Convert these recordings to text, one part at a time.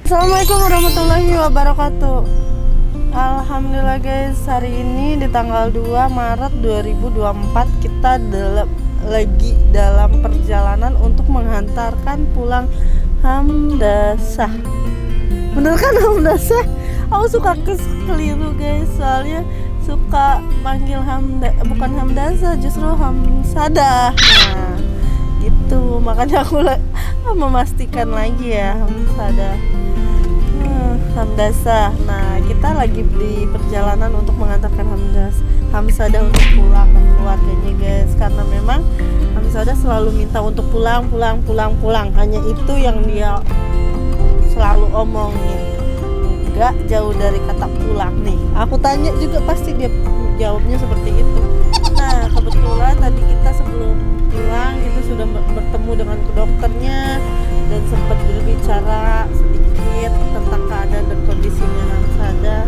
Assalamualaikum warahmatullahi wabarakatuh. Alhamdulillah guys, hari ini di tanggal 2 Maret 2024 kita lagi dalam perjalanan untuk menghantarkan pulang Hamdasah. Bener kan Hamdasah? Aku suka keliru guys, soalnya suka manggil bukan Hamdasah, justru Hamsadah. Nah, gitu. Makanya aku memastikan lagi ya Hamsadah. Hamdasah. Nah, kita lagi di perjalanan untuk mengantarkan Hamsadah untuk pulang ke keluarganya guys, karena memang Hamsadah selalu minta untuk pulang. Hanya itu yang dia selalu omongin, nggak jauh dari kata pulang nih. Aku tanya juga pasti dia jawabnya seperti itu. Nah, kebetulan tadi kita sebelum pulang kita sudah bertemu dengan dokternya dan sempat berbicara sedikit tentang keadaan dan kondisinya Hamsadah,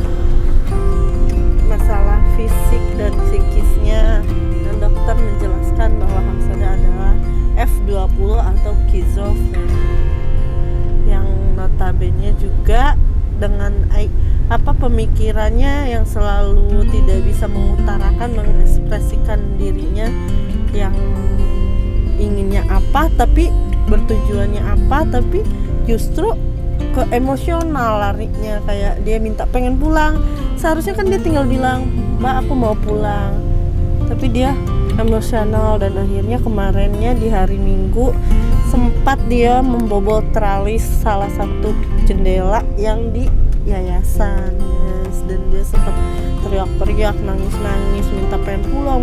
masalah fisik dan psikisnya, dan dokter menjelaskan bahwa Hamsadah adalah F20 atau schizofren, yang notabene juga dengan pemikirannya yang selalu tidak bisa mengutarakan, mengekspresikan dirinya yang inginnya apa tapi bertujuannya apa, tapi justru ke emosional larinya, kayak dia minta pengen pulang, seharusnya kan dia tinggal bilang Mbak aku mau pulang, tapi dia emosional. Dan akhirnya kemarinnya di hari Minggu sempat dia membobol teralis salah satu jendela yang di yayasan guys, dan dia sempat teriak-teriak, nangis minta pengen pulang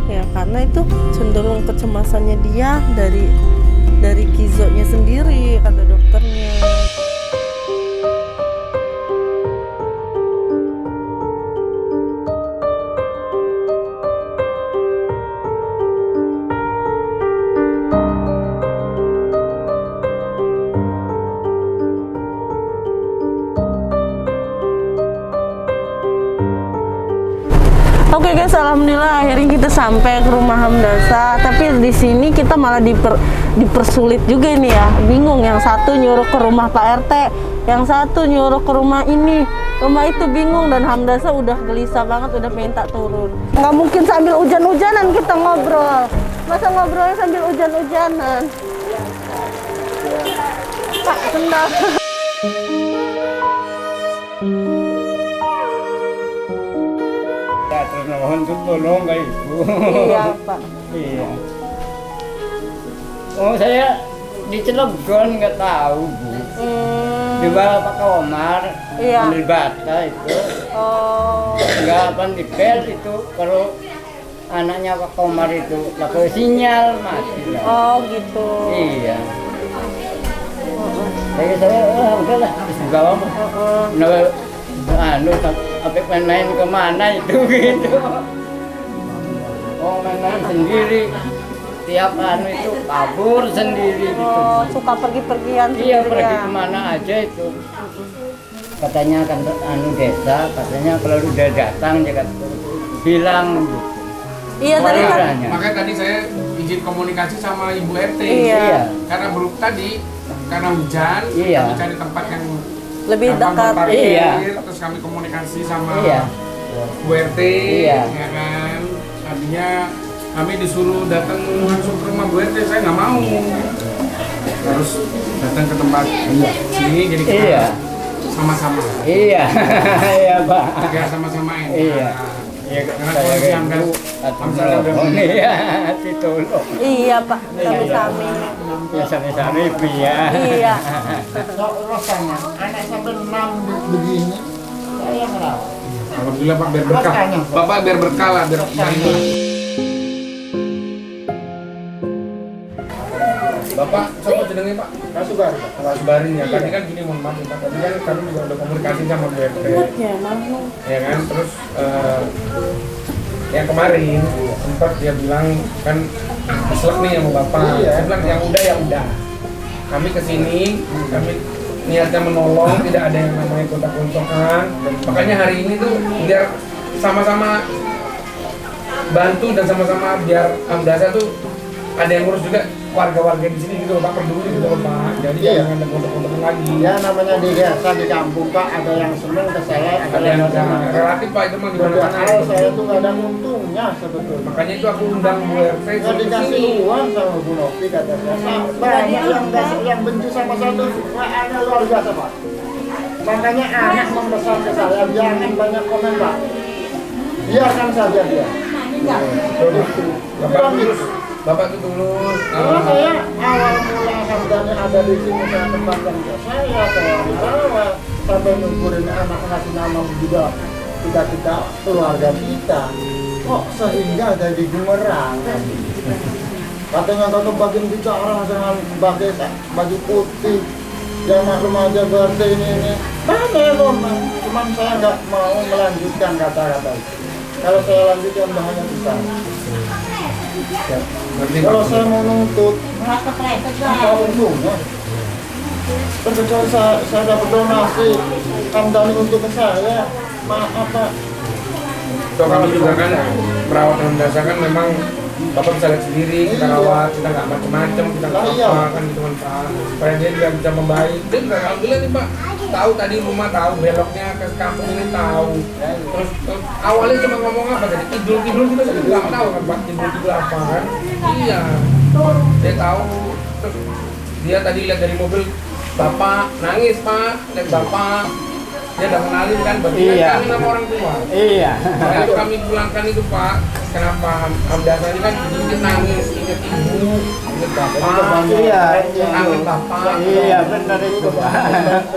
ya, karena itu cenderung kecemasannya dia dari kizonya sendiri, kata dokternya. Oke guys, alhamdulillah akhirnya kita sampai ke rumah Hamdasah. Tapi di sini kita malah dipersulit juga nih ya. Bingung, yang satu nyuruh ke rumah Pak RT, yang satu nyuruh ke rumah ini, rumah itu, bingung. Dan Hamdasah udah gelisah banget, udah minta turun. Nggak mungkin sambil hujan-hujanan kita ngobrol. Masa ngobrolnya sambil hujan-hujanan? Pak, sendal. Mohon tolong kayak ibu. Iya Pak. Iya. Oh, saya di Cilegon nggak tahu bu. Dibawa Pak Komar, Iya. ambil bata itu. Oh. Nggak pandipel itu, kalau anaknya Pak Komar itu lakukan sinyal mati. Oh gitu. Iya. Jadi saya udahlah dibawa mah. Apa main kemana itu gitu. Oh, main sendiri, tiap itu kabur sendiri gitu. Oh, suka pergi-pergian sendiri. Iya, pergi ya? kemana aja itu. Katanya kan desa, katanya kalau udah datang dia kan bilang gitu. Iya tadi kan. Makanya tadi saya izin komunikasi sama Ibu RT. Iya. Karena karena hujan, Iya. kami cari tempat yang Lebih gampang dekat. parkir, Iya. terus kami komunikasi sama Iya. Bu RT, Iya. ya kan. Tadinya kami disuruh datang langsung ke rumah Bu RT, saya nggak mau. Harus datang ke tempat sini, jadi kita Iya. sama-sama. Iya, iya Pak. Kita sama-sama ini. Iya. Iya, Karena saya kondisi kayak Hamzah ibu udah iya, ditolong. Iya Pak, sami-sami. Ya sami-sami ya. Iya. Rasanya anak sampai 6 begini saya ngerawat. Alhamdulillah Pak, biar berkah. Bapak biar berkah lah, biar ini. Bapak, siapa jenengnya Pak? Kasubarin. Kasubarin ya. Tadi kan gini, mohon maaf Pak. Tadi kan kami juga udah komunikasi sama Bu RT. Ya, mau. Ya kan, terus yang kemarin sempat dia bilang kan keselak nih sama Bapak. Saya bilang yang udah ya udah. Kami kesini, kami niatnya menolong, tidak ada yang namanya kontak-kontakan. Makanya hari ini tuh biar sama-sama bantu dan sama-sama biar Hamdasah tuh ada yang ngurus juga. warga-warga di sini gitu, Pak, peduli gitu loh, Pak. Jadi Iya. jangan ada kontak-kontakan lagi. Ya namanya di desa di kampung Pak, ada yang seneng ke saya, Ada yang relatif, Pak, itu mah di mana-mana. Padahal saya tuh gak ada untungnya sebetulnya. Makanya itu aku undang Bu RT Nggak suruh dikasih kesini. uang sama Bu Novi katanya. Banyak yang benci sama saya tuh ada luar biasa Pak. Makanya anak membesar ke saya, jangan banyak komen Pak. Biarkan saja dia. Jadi itu. Bapak tulus, Bapak tuh tulus. Kalau saya awal mula Hamdani ada di sini saya tempatkan dia. Saya merawat sampai ngumpulin anak ngasih nama juga kita keluarga kita. Kok sehingga jadi bumerang? Katanya kalau bagian kita orang dengan baju putih, yang maklum aja berarti ini. Mana memang, cuman saya nggak mau melanjutkan kata-kata itu. Kalau saya lanjutkan bahaya besar. Ya. Kalau saya mau nuntut, apa untungnya? Terkecuali saya dapat donasi Hamdani untuk ke saya, maaf Pak. So kami juga kan merawat Hamdasa kan memang Bapak bisa lihat sendiri, kita rawat, kita nggak macem-macem, kita nggak apa kan gitu kan Pak. Supaya dia juga bisa membaik. Dia juga alhamdulillah nih Pak, tahu tadi rumah, tahu beloknya ke kampung ini tahu. Terus awalnya cuma ngomong apa tadi, tidur juga saya nggak tahu kan Pak, tidur apa kan? Iya, dia tahu. Terus dia tadi lihat dari mobil, Bapak nangis Pak, lihat Bapak. Dia udah kenalin kan, berarti kan kami nama orang tua. Iya. Nah, itu kami pulangkan itu Pak. Kenapa Hamdasa ini kan sedikit nangis, inget ibu, inget bapak, Iya, kangen bapak. Iya, benar itu Pak.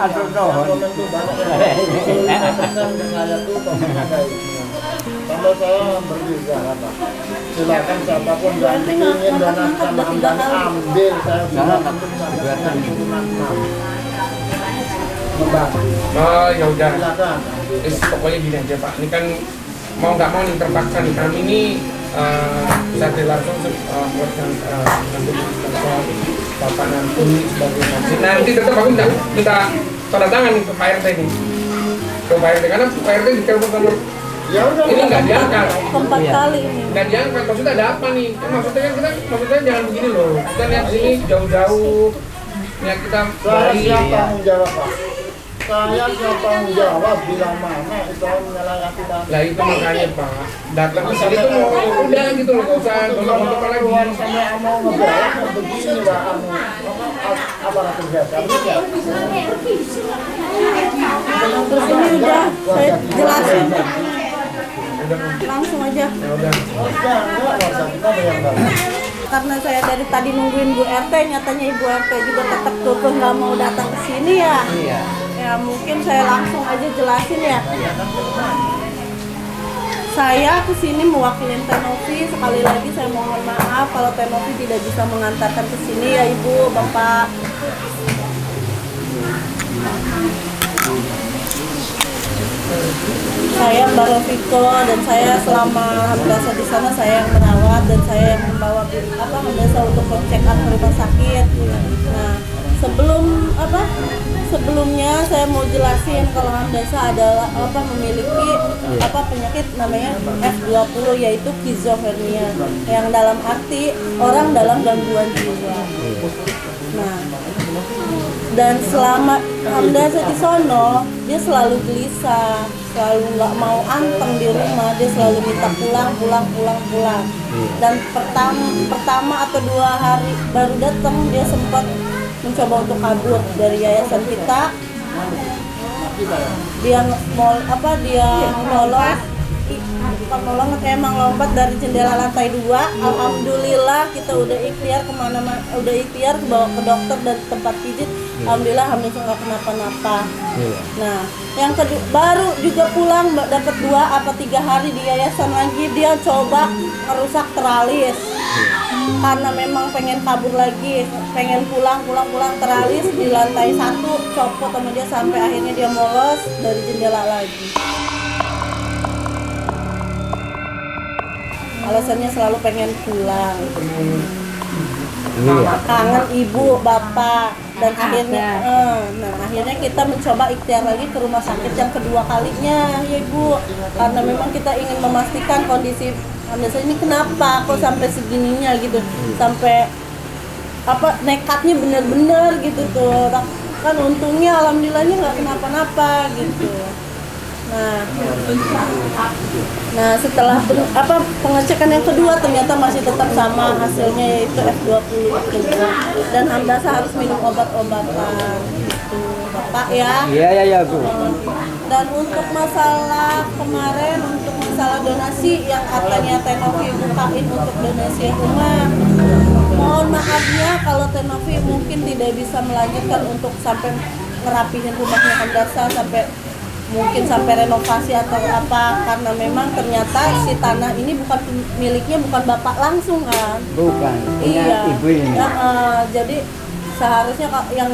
Atur nuhun. Komen tuh banyak yang senang dengan saya tuh komennya kayak gitu. Kalau saya berbicara Pak, silakan siapapun yang ingin donatkan Hamdani ambil, saya bilang untuk sampai turunan 6. Membantu. Oh ya udah. Silakan. Pokoknya gini aja Pak. Ini kan mau nggak mau nih terpaksa nih kami ini Satri langsung buatkan nanti Bapak nanti sebagai saksi. Nanti tetap aku minta tanda tangan nih ke Pak RT nih. Ke Pak RT karena Pak RT ditelepon sama Ya udah. ini nggak diangkat. Keempat kali ini. Nggak diangkat, maksudnya ada apa nih? Maksudnya kan kita, maksudnya jangan begini loh. Kita lihat sini jauh-jauh, niat kita Saya baik. siap tanggung jawab Pak. Saya siap tanggung jawab bila mana Israel menyalahi dan Lah itu makanya Pak, datang ke sini tuh mau udah gitu loh, nggak usah gontok-gontok lagi. sampai mau ngebelak begini Pak anu aparatur biasa. Terus ini udah saya jelasin Udah, langsung aja. ya udah. Enggak, warga kita ada yang bagus. Karena saya dari tadi nungguin Bu RT, nyatanya Ibu RT juga tetap tutup nggak mau datang ke sini ya. Iya. Ya mungkin saya langsung aja jelasin ya. Saya kesini mewakili Teh Novi. Sekali lagi saya mohon maaf kalau Teh Novi tidak bisa mengantarkan ke sini ya Ibu, Bapak. Saya Mbak Rofiko dan saya selama Hamdasa di sana saya yang merawat dan saya yang membawa Hamdasa untuk check up ke rumah sakit. Nah, sebelumnya saya mau jelasin kalau Hamdasa adalah memiliki penyakit namanya F20 yaitu skizofrenia yang dalam arti orang dalam gangguan jiwa. Nah, dan selama Hamdasa di sono dia selalu gelisah, selalu nggak mau anteng di rumah, dia selalu minta pulang. Dan pertama atau 2 hari baru datang dia sempat mencoba untuk kabur dari yayasan kita. Dia emang lompat dari jendela lantai 2. Alhamdulillah kita udah ikhtiar ke bawa ke dokter dan tempat pijit. Alhamdulillah Hamdasa nggak kenapa-napa. Nah, yang kedua baru juga pulang dapat 2 apa 3 hari di yayasan lagi dia coba merusak teralis. Karena memang pengen kabur lagi, pengen pulang teralis di lantai 1 copot sama dia sampai akhirnya dia bolos dari jendela lagi. Alasannya selalu pengen pulang, kangen ibu, bapak, dan akhirnya kita mencoba ikhtiar lagi ke rumah sakit yang kedua kalinya ya ibu, karena memang kita ingin memastikan kondisi Hamdasa ini kenapa kok sampai segininya gitu, sampai nekatnya bener-bener gitu tuh. Kan untungnya alhamdulillahnya nggak kenapa-napa gitu. Nah setelah pengecekan yang kedua ternyata masih tetap sama hasilnya, yaitu F20 itu. Dan Hamdasa harus minum obat-obatan gitu Bapak ya. Iya Bu. Dan untuk masalah kemarin, untuk masalah donasi yang katanya Tenovi bukain untuk donasi rumah, mohon maafnya kalau Tenovi mungkin tidak bisa melanjutkan untuk sampai ngerapihin rumahnya Hamdasa mungkin sampai renovasi atau apa, karena memang ternyata si tanah ini bukan miliknya, bukan Bapak langsung kan. Bukan, punya ibu ini. Jadi seharusnya yang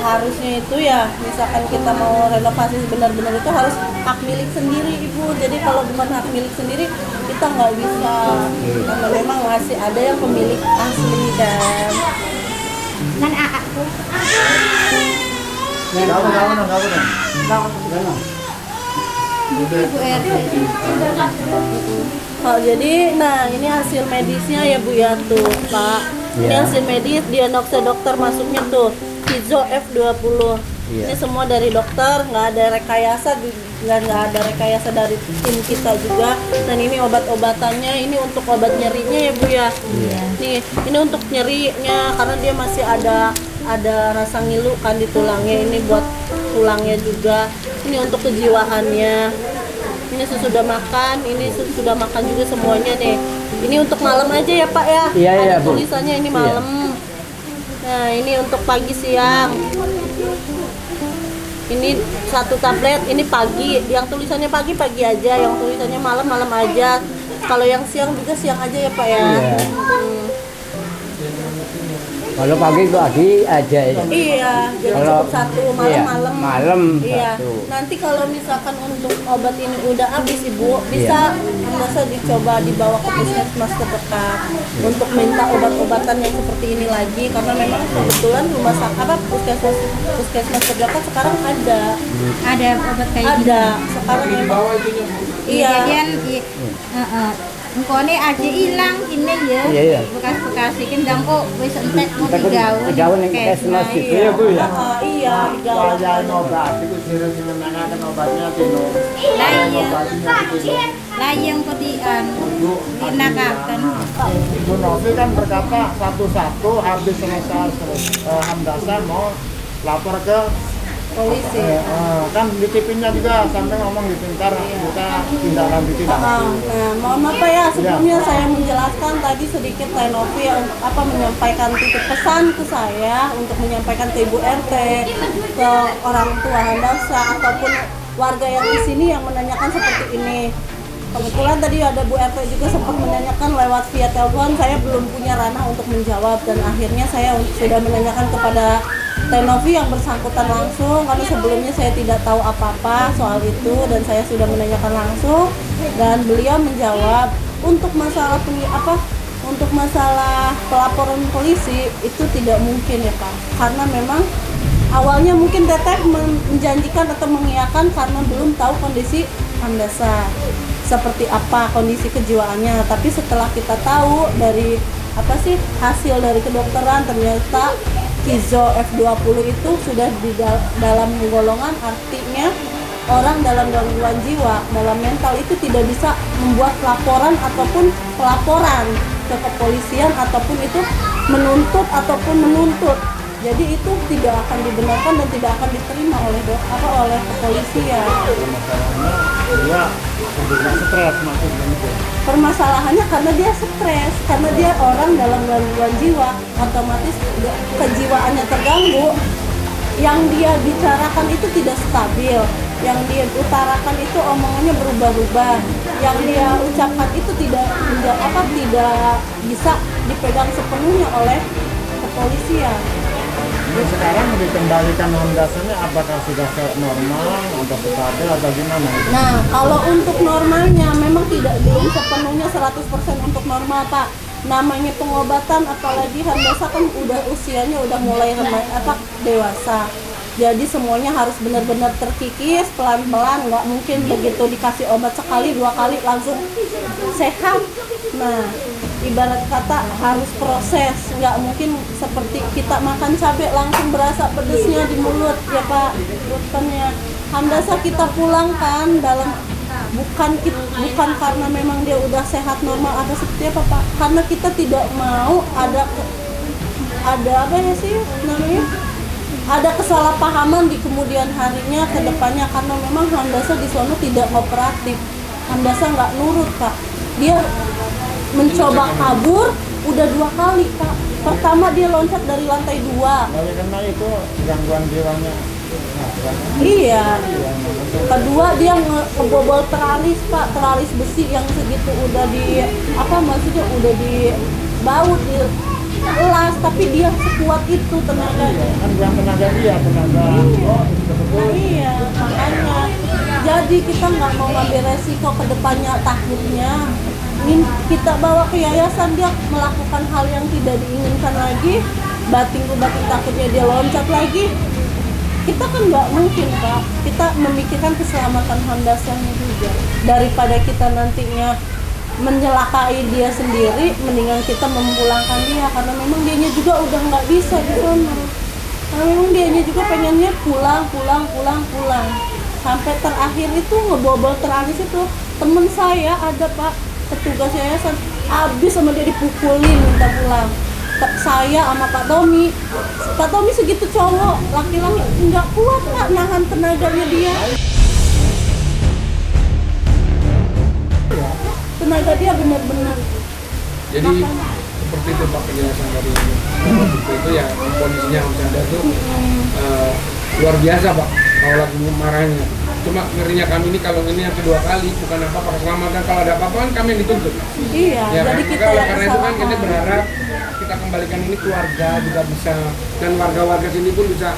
harusnya itu ya, misalkan kita mau renovasi benar-benar itu harus hak milik sendiri Ibu. Jadi kalau bukan hak milik sendiri kita nggak bisa, karena memang masih ada yang pemilik asli kan. Nan aku. Ibu RT. Oh jadi, nah ini hasil medisnya ya Bu ya tuh Pak. Ini hasil medis, diagnosa dokter masuknya tuh Kizo F20. Ini semua dari dokter, nggak ada rekayasa, nggak ada rekayasa dari tim kita juga. Dan ini obat-obatannya, ini untuk obat nyerinya ya Bu ya. Nih, ini untuk nyerinya karena dia masih ada rasa ngilu kan di tulangnya. Ini buat tulangnya juga. Ini untuk kejiwaannya. Ini sesudah makan, ini sesudah makan juga semuanya nih. Ini untuk malam aja ya Pak ya. Ada Bu. tulisannya ini malam. Nah ini untuk pagi siang. Ini satu tablet, ini pagi. Yang tulisannya pagi aja, yang tulisannya malam aja. Kalau yang siang juga siang aja ya Pak ya. Kalau pagi aja ya. Iya, jadi Kalau cukup satu malam. Malam Iya. satu. Nanti kalau misalkan untuk obat ini udah habis Ibu, bisa dicoba dibawa ke puskesmas terdekat untuk minta obat-obatan yang seperti ini lagi, karena memang kebetulan rumah sakit puskesmas terdekat sekarang ada Obat kayak gini. ada sekarang Di memang bawah itunya Bu. iya. Jadian engko ini aja hilang ini ya. Iya. Bekas-bekas iki ndang kok wis entek mau digawe. Digawe ning puskesmas gitu ya Bu ya. Iya, digawe. Wajah obat itu sering menanyakan obatnya tino. Lah iya. Obatnya tino. Lah yang ketian dinakakan. Ibu Novi kan berkata satu-satu habis selesai Hamdasa mau lapor ke Polisi. kan di TV-nya juga sampai ngomong gitu, ntar kita tindak lanjuti langsung. Nah, mohon maaf Pak ya, sebelumnya saya menjelaskan tadi sedikit Tenovi menyampaikan titip pesan ke saya untuk menyampaikan ke Ibu RT, ke orang tua Hamdasa ataupun warga yang di sini yang menanyakan seperti ini. Kebetulan tadi ada Bu RT juga sempat menanyakan lewat via telepon, saya belum punya ranah untuk menjawab dan akhirnya saya sudah menanyakan kepada Tenovi yang bersangkutan langsung, karena sebelumnya saya tidak tahu apa-apa soal itu dan saya sudah menanyakan langsung dan beliau menjawab untuk masalah untuk masalah pelaporan polisi itu tidak mungkin ya Pak, karena memang awalnya mungkin Teteh menjanjikan atau mengiyakan karena belum tahu kondisi Hamdasa seperti apa kondisi kejiwaannya, tapi setelah kita tahu dari hasil dari kedokteran ternyata Kizo F20 itu sudah di dalam golongan, artinya orang dalam gangguan jiwa, dalam mental itu tidak bisa membuat laporan ataupun pelaporan ke kepolisian ataupun itu menuntut ataupun menuntut. Jadi itu tidak akan dibenarkan dan tidak akan diterima oleh kepolisian. Dia udah stres maksudnya itu. Permasalahannya karena dia stres, karena dia orang dalam gangguan jiwa, otomatis kejiwaannya terganggu. Yang dia bicarakan itu tidak stabil, yang dia utarakan itu omongannya berubah-ubah, yang dia ucapkan itu tidak bisa dipegang sepenuhnya oleh kepolisian. Jadi sekarang dikembalikan Hamdasanya apakah sudah normal atau stabil atau gimana? Nah, kalau untuk normalnya memang belum sepenuhnya 100% untuk normal Pak. Namanya pengobatan, apalagi Hamdasa kan usianya udah mulai dewasa. Jadi semuanya harus benar-benar terkikis, pelan-pelan, nggak mungkin begitu dikasih obat sekali, 2 kali langsung sehat. Nah, ibarat kata harus proses, nggak mungkin seperti kita makan cabai langsung berasa pedesnya di mulut ya Pak. Bukannya Hamdasa kita pulangkan dalam bukan karena memang dia udah sehat normal atau seperti apa Pak, karena kita tidak mau ada apa ya sih namanya, ada kesalahpahaman di kemudian harinya ke depannya, karena memang Hamdasa di sana tidak kooperatif. Hamdasa nggak nurut Pak, dia mencoba kabur udah 2 kali Pak. Pertama dia loncat dari lantai 2. Oleh karena itu gangguan jiwanya. Iya. Kedua dia ngebobol teralis Pak, teralis besi yang segitu udah di maksudnya udah dibaut di elas, tapi dia sekuat itu tenaganya. Kan bukan tenaga dia, tenaga. Nah, iya, makanya jadi kita nggak mau ngambil resiko ke depannya, takutnya kita bawa ke yayasan dia melakukan hal yang tidak diinginkan lagi, batin takutnya dia loncat lagi. Kita kan nggak mungkin Pak, kita memikirkan keselamatan Hamdasanya juga. Daripada kita nantinya menyelakai dia sendiri, mendingan kita memulangkan dia, karena memang dianya juga udah nggak bisa di sana. Karena memang dianya juga pengennya pulang. Sampai terakhir itu ngebobol teralis itu, temen saya ada Pak, petugas yayasan, habis sama dia dipukulin minta pulang. Saya sama Pak Tommy segitu cowok, laki-laki nggak kuat Pak nahan tenaganya dia. Tenaga dia benar-benar. Jadi seperti itu Pak penjelasan dari itu ya, kondisinya harus ada tuh luar biasa Pak kalau lagi marahnya. Cuma ngerinya kami ini kalau ini yang kedua kali, bukan apa-apa keselamatan, kalau ada apa-apa kan kami yang dituntut. Iya, Ya, jadi kan? kita Maka yang karena itu kan kita salahkan. berharap kita kembalikan ini keluarga juga bisa, dan warga-warga sini pun bisa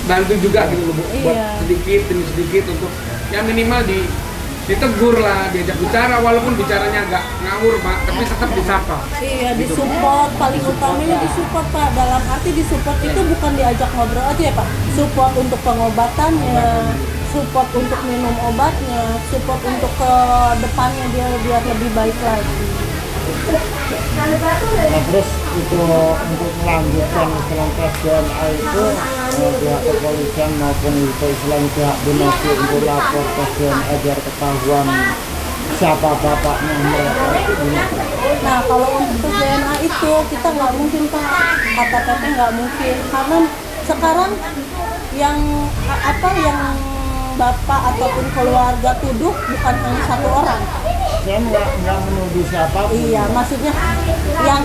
bantu juga gitu loh Bu, buat Iya. sedikit demi sedikit untuk ya minimal ditegur lah, diajak bicara walaupun bicaranya agak ngawur Pak, tapi tetap disapa. Iya, disupport, paling utamanya disupport Pak. Dalam arti disupport itu bukan diajak ngobrol aja ya Pak. Support untuk pengobatannya, support untuk minum obatnya, support untuk ke depannya dia biar lebih baik lagi. Nah, terus itu untuk melanjutkan Islam tes DNA itu pihak kepolisian maupun itu selain pihak donasi untuk lapor tes DNA biar ketahuan siapa bapaknya mereka itu gimana? Nah, kalau untuk tes DNA itu kita nggak mungkin Pak, kata teteh nggak mungkin, karena sekarang yang yang bapak ataupun keluarga tuduh bukan hanya 1 orang. Saya nggak menuduh siapapun. Iya, maksudnya yang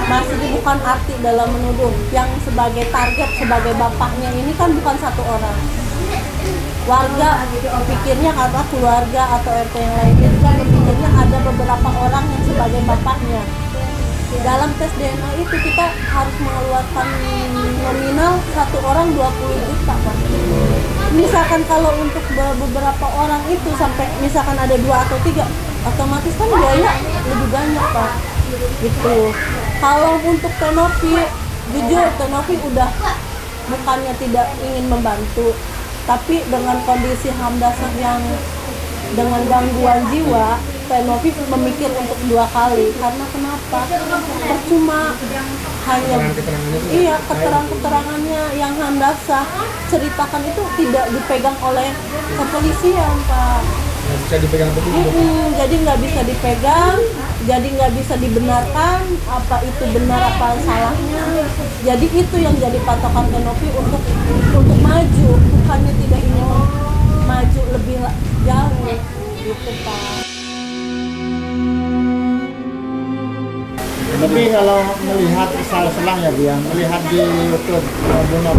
maksudnya bukan arti dalam menuduh. Yang sebagai target, sebagai bapaknya ini kan bukan 1 orang. Warga pikirnya karena keluarga atau RT yang lainnya juga berpikirnya ada beberapa orang yang sebagai bapaknya. Dalam tes DNA itu kita harus mengeluarkan nominal 1 orang 20 juta Pak. Misalkan kalau untuk beberapa orang itu sampai misalkan ada 2 atau 3, otomatis kan biaya lebih banyak Pak. Gitu. Kalau untuk Tenopi, jujur Tenopi udah bukannya tidak ingin membantu, tapi dengan kondisi Hamdasa yang dengan gangguan jiwa, Tenopi memikir untuk 2 kali. Karena kenapa? Percuma hanya keterangannya yang Hamdasa ceritakan itu tidak dipegang oleh kepolisian Pak. Nggak bisa dipegang petunjuk. Jadi nggak bisa dipegang, jadi nggak bisa dibenarkan apa itu benar apa salahnya. Jadi itu yang jadi patokan Tenopi untuk maju, bukannya tidak ingin maju lebih jauh gitu Pak. Tapi kalau melihat selang ya Bu ya, melihat di YouTube benar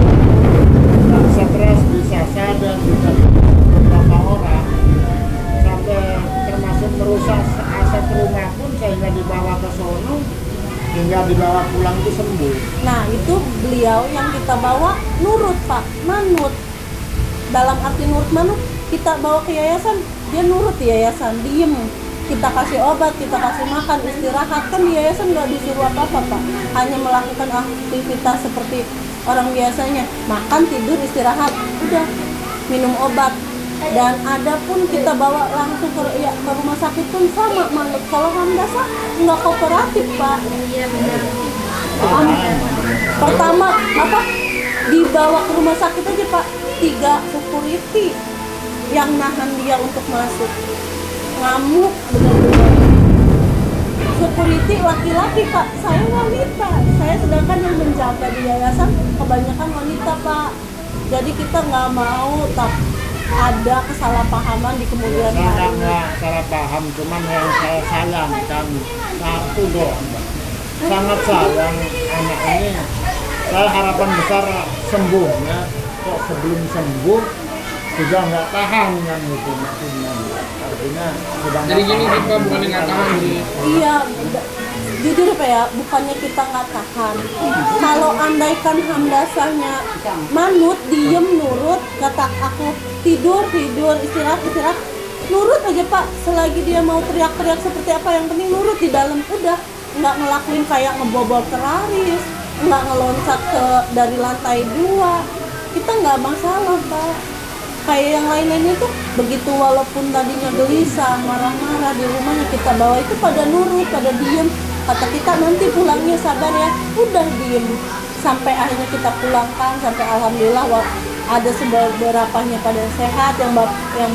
stres disasar dan juga beberapa orang sampai termasuk merusak aset rumah pun sehingga dibawa ke sono hingga dibawa pulang itu sembuh. Nah itu beliau yang kita bawa nurut Pak, manut. Dalam arti nurut manut, kita bawa ke yayasan, dia nurut di yayasan, diem. Kita kasih obat, kita kasih makan, istirahat, kan di yayasan nggak disuruh apa-apa Pak, hanya melakukan aktivitas seperti orang biasanya, makan, tidur, istirahat, udah minum obat. Dan ada pun kita bawa langsung ke rumah sakit pun sama manut. Kalau Hamdasa nggak kooperatif Pak. Iya benar. Pertama dibawa ke rumah sakit aja Pak, 3 security yang nahan dia untuk masuk. Ngamuk benar-benar. Security laki-laki Pak, saya wanita. Saya sedangkan yang menjaga di yayasan kebanyakan wanita Pak. Jadi kita nggak mau ada kesalahpahaman di kemudian Saya hari. nggak salah paham, cuman yang saya sayangkan satu doang, Mbak. Sangat sayang anak ini. Saya harapan besar sembuhnya, kok sebelum sembuh sudah nggak tahan kan itu maksudnya. Artinya sudah Jadi gini sih Pak, bukan nggak tahan sih. Iya, jujur Pak ya, bukannya kita nggak tahan. Kalau andaikan Hamdasanya manut, diem, nurut, kata aku tidur, istirahat, nurut aja Pak. Selagi dia mau teriak-teriak seperti apa, yang penting nurut di dalam, udah nggak ngelakuin kayak ngebobol teraris, nggak ngeloncat dari lantai 2. Kita nggak masalah Pak. Kayak yang lain-lainnya tuh begitu, walaupun tadinya gelisah, marah-marah di rumahnya, kita bawa itu pada nurut, pada diem. Kata kita nanti pulangnya sabar ya, udah diem. Sampai akhirnya kita pulangkan, sampai alhamdulillah ada beberapanya pada sehat, yang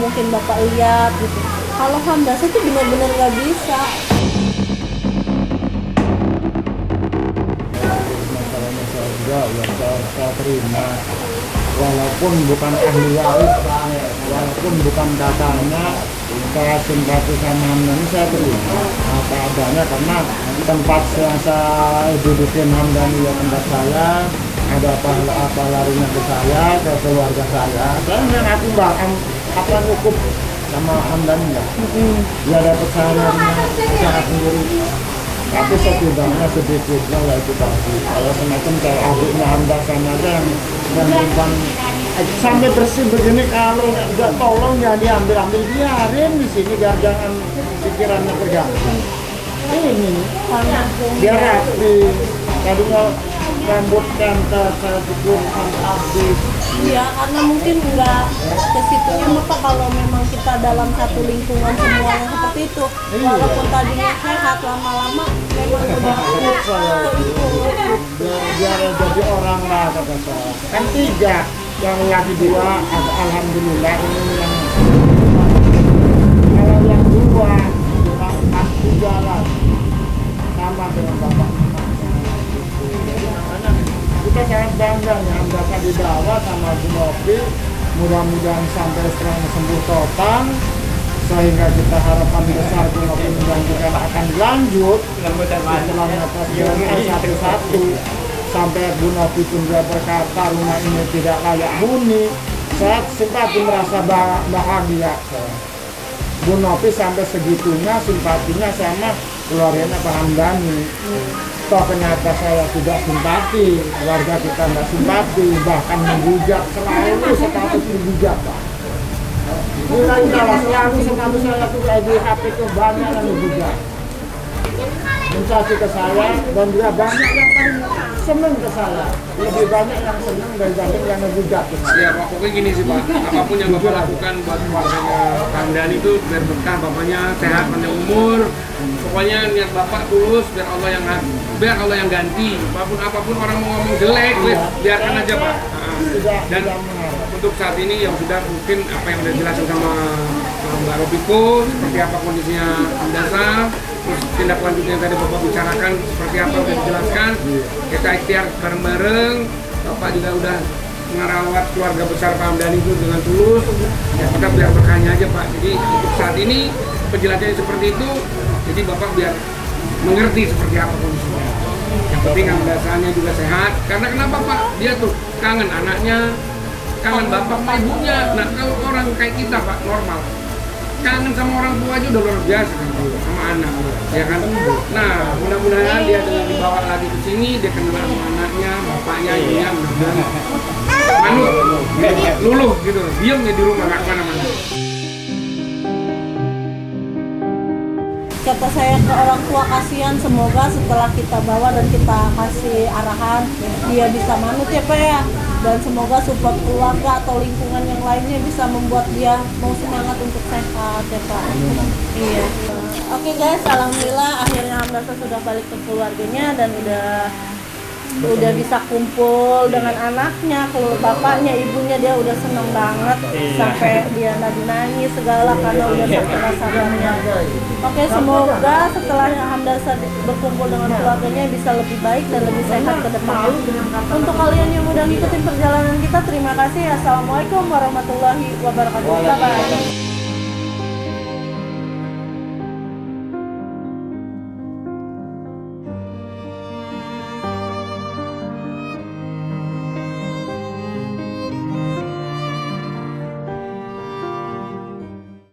mungkin Bapak lihat gitu. Kalau Hamdasa itu benar-benar nggak bisa. masalahnya saya juga ya saya terima, walaupun bukan ahli waris, walaupun bukan datanya, saya simpati sama Hamdani, saya terima apa adanya, karena tempat yang saya dudukin Hamdani ya tempat saya, ada apa larinya ke saya, ke keluarga saya mengaku bahkan apa cukup sama Hamdani ya, dia dapat saya sendiri. Tapi setidaknya sedikitnya lah itu tadi. Kalau semacam kayak adiknya Hamdasan aja yang bukan sampai bersih begini, kalau nggak tolong ya diambil biarin di sini biar jangan pikirannya terganggu. Ini biar rapi. Tadinya rambut kantor saya cukur sampai habis. Iya, karena mungkin nggak ke situnya Bapak. Kalau memang kita dalam satu lingkungan semuanya seperti itu, walaupun tadinya sehat, lama-lama memang udah biar jadi orang lah kata saya. Kan 3, yang lagi 2 alhamdulillah ini yang kalau yang 2 pasti jalan sama dengan bapak. Kita sangat bangga ya Hamdasa dibawa sama Bu Novi, mudah-mudahan sampai sekarang sembuh total, sehingga kita harapan besar Bu Novi menjanjikan akan dilanjut setelahnya tes satu-satu sampai Bu Novi pun juga berkata rumah ini tidak layak huni. Saya simpati merasa bahagia. Bu Novi sampai segitunya simpatinya sama keluarganya Pak Hamdani. Toh ternyata saya tidak simpati, warga kita nggak simpati, bahkan menghujat, selalu status menghujat Pak. Selalu status saya tuh kayak di HP itu banyak yang menghujat, mencaci ke saya, dan juga banyak yang paling seneng ke saya, lebih banyak yang seneng dibanding yang menghujat. Ya Pak, pokoknya gini sih Pak, apapun yang Bapak lakukan buat keluarganya Hamdani itu biar berkah, bapaknya sehat, panjang umur. Pokoknya niat Bapak tulus, biar Allah yang ganti. Apapun orang mau ngomong jelek, biarkan aja Pak. Dan untuk saat ini yang sudah mungkin apa yang udah jelasin sama Mbak Robiko, seperti apa kondisinya Hamdasa, terus tindak lanjutnya yang tadi Bapak bicarakan seperti apa udah dijelaskan. Kita ikhtiar bareng-bareng. Bapak juga udah merawat keluarga besar Pak Hamdani itu dengan tulus. Ya kita biar berkahnya aja Pak. Jadi untuk saat ini penjelasannya seperti itu. Jadi Bapak biar mengerti seperti apa kondisinya. Yang penting Hamdasanya juga sehat. Karena kenapa Pak? Dia tuh kangen anaknya, kangen bapak sama ibunya. Nah kalau orang kayak kita Pak normal, kangen sama orang tua aja udah luar biasa kan, sama anak, ya kan? Nah mudah-mudahan dia dengan dibawa lagi ke sini, dia kenal sama anaknya, bapaknya, ibunya, mudah-mudahan manut, luluh gitu, diem ya di rumah, nggak kemana-mana. Kata saya ke orang tua, kasihan, semoga setelah kita bawa dan kita kasih arahan, dia bisa manut ya Pak ya. dan semoga support keluarga atau lingkungan yang lainnya bisa membuat dia mau semangat untuk sehat ya Pak. Iya. Oke guys, alhamdulillah akhirnya Hamdasa sudah balik ke keluarganya dan udah bisa kumpul dengan anaknya, kalau bapaknya, ibunya dia udah seneng banget sampai dia nangis segala karena udah sampai sabarnya. Oke, semoga setelah Hamdasa berkumpul dengan keluarganya bisa lebih baik dan lebih sehat ke depan. Untuk kalian yang udah ngikutin perjalanan kita, terima kasih. Assalamualaikum warahmatullahi wabarakatuh. Bye bye.